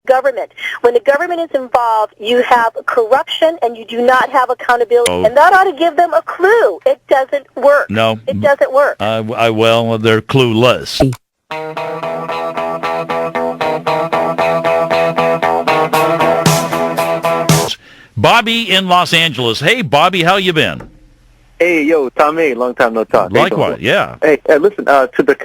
government. When the government is involved, you have corruption and you do not have accountability. And that ought to give them a clue. It doesn't work. No. It doesn't work. Well, they're clueless. Bobby in Los Angeles. Hey, Bobby, how you been? Hey, yo, Tommy, long time no talk. Likewise, yeah. Hey, listen, to the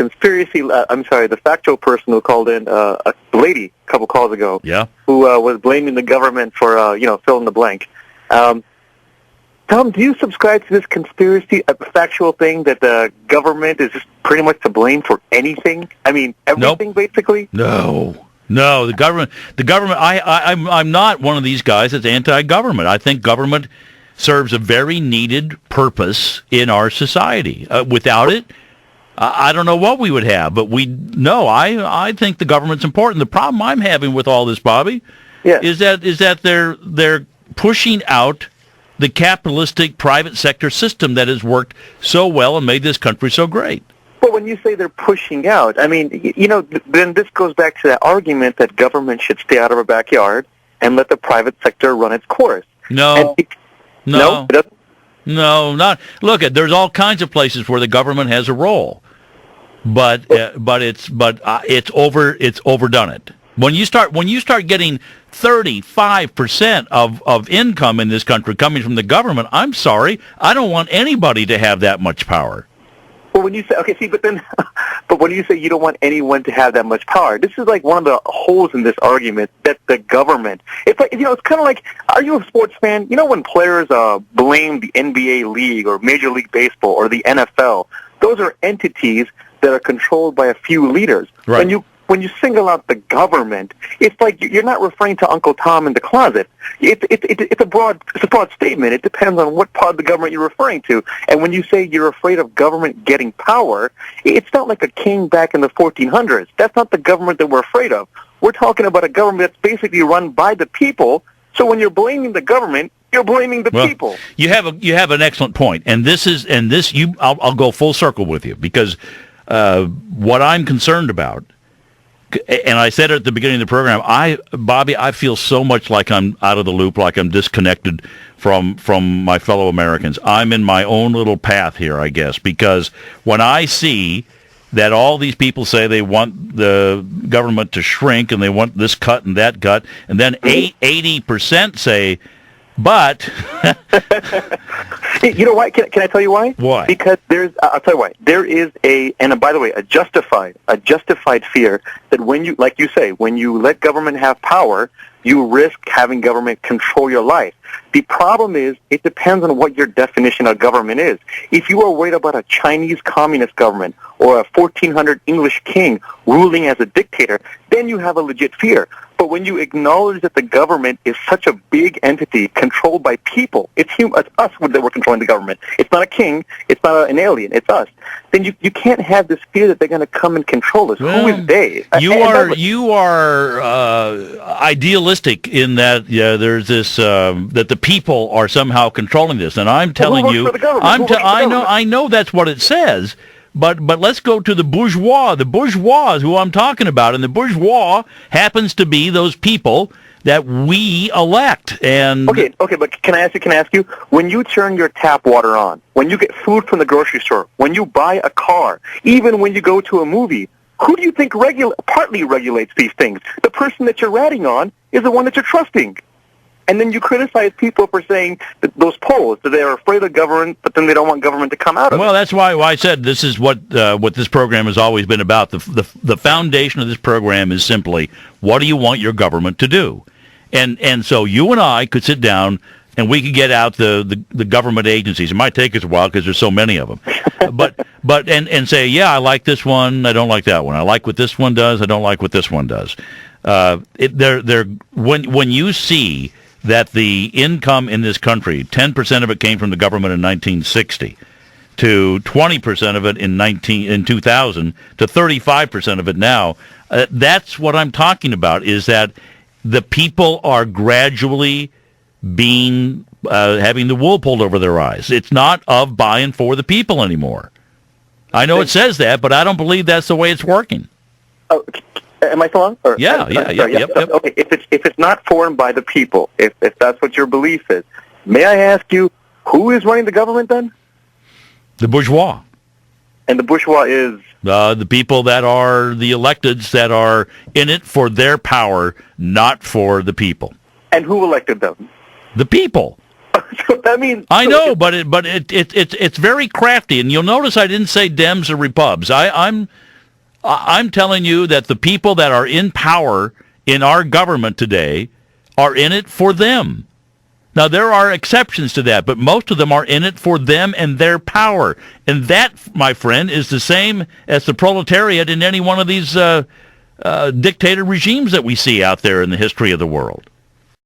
the factual person who called in, a lady a couple calls ago, yeah, who was blaming the government for, fill in the blank. Tom, do you subscribe to this conspiracy, factual thing that the government is just pretty much to blame for anything? I mean, everything, basically? No, the government. I'm not one of these guys that's anti-government. I think government serves a very needed purpose in our society. Without it, I don't know what we would have. But I think the government's important. The problem I'm having with all this, Bobby, is that they're pushing out the capitalistic private sector system that has worked so well and made this country so great. But when you say they're pushing out, I mean, then this goes back to that argument that government should stay out of our backyard and let the private sector run its course. No, it doesn't? not. Look, there's all kinds of places where the government has a role, but it's overdone it. When you start getting 35% of income in this country coming from the government, I'm sorry, I don't want anybody to have that much power. Well, when you say, but when you say you don't want anyone to have that much power, this is like one of the holes in this argument that the government, it's like, it's kind of like, are you a sports fan? You know when players blame the NBA league or Major League Baseball or the NFL, those are entities that are controlled by a few leaders. Right. When you single out the government, it's like you're not referring to Uncle Tom in the closet. It's a broad statement. It depends on what part of the government you're referring to. And when you say you're afraid of government getting power, it's not like a king back in the 1400s. That's not the government that we're afraid of. We're talking about a government that's basically run by the people. So when you're blaming the government, you're blaming the people. You have an excellent point, and I'll go full circle with you because what I'm concerned about. And I said it at the beginning of the program, Bobby, I feel so much like I'm out of the loop, like I'm disconnected from my fellow Americans. I'm in my own little path here, I guess, because when I see that all these people say they want the government to shrink and they want this cut and that cut, and then 80% say, but... You know why? Can I tell you why? Why? Because I'll tell you why. There is and by the way, a justified fear that when you, like you say, when you let government have power, you risk having government control your life. The problem is, it depends on what your definition of government is. If you are worried about a Chinese communist government or a 1400 English king ruling as a dictator, then you have a legit fear. But when you acknowledge that the government is such a big entity controlled by people, it's us that we're controlling the government. It's not a king. It's not an alien. It's us. Then you can't have this fear that they're going to come and control us. Well, who is they? You are idealistic in that there's this that the people are somehow controlling this, and I'm telling you, I know that's what it says. But let's go to the bourgeois. The bourgeois is who I'm talking about, and the bourgeois happens to be those people that we elect. And okay, but can I ask you, when you turn your tap water on, when you get food from the grocery store, when you buy a car, even when you go to a movie, who do you think partly regulates these things? The person that you're ratting on is the one that you're trusting. And then you criticize people for saying that those polls, that they're afraid of government, but then they don't want government to come out of it. Well, that's why I said this is what this program has always been about. The foundation of this program is simply, what do you want your government to do? And so you and I could sit down and we could get out the government agencies. It might take us a while because there's so many of them. but say, yeah, I like this one, I don't like that one. I like what this one does, I don't like what this one does. When you see that the income in this country, 10% of it came from the government in 1960, to 20% of it in 2000, to 35% of it now. That's what I'm talking about, is that the people are gradually being having the wool pulled over their eyes. It's not of, by, and for the people anymore. I know it says that, but I don't believe that's the way it's working. Oh, Am I still on? Or, Yeah, yep. Okay, if it's not formed by the people, if that's what your belief is, may I ask you, who is running the government then? The bourgeois. And the bourgeois is? The people that are the electeds that are in it for their power, not for the people. And who elected them? The people. So that means I know, but it's very crafty, and you'll notice I didn't say Dems or Repubs. I'm telling you that the people that are in power in our government today are in it for them. Now, there are exceptions to that, but most of them are in it for them and their power. And that, my friend, is the same as the proletariat in any one of these dictator regimes that we see out there in the history of the world.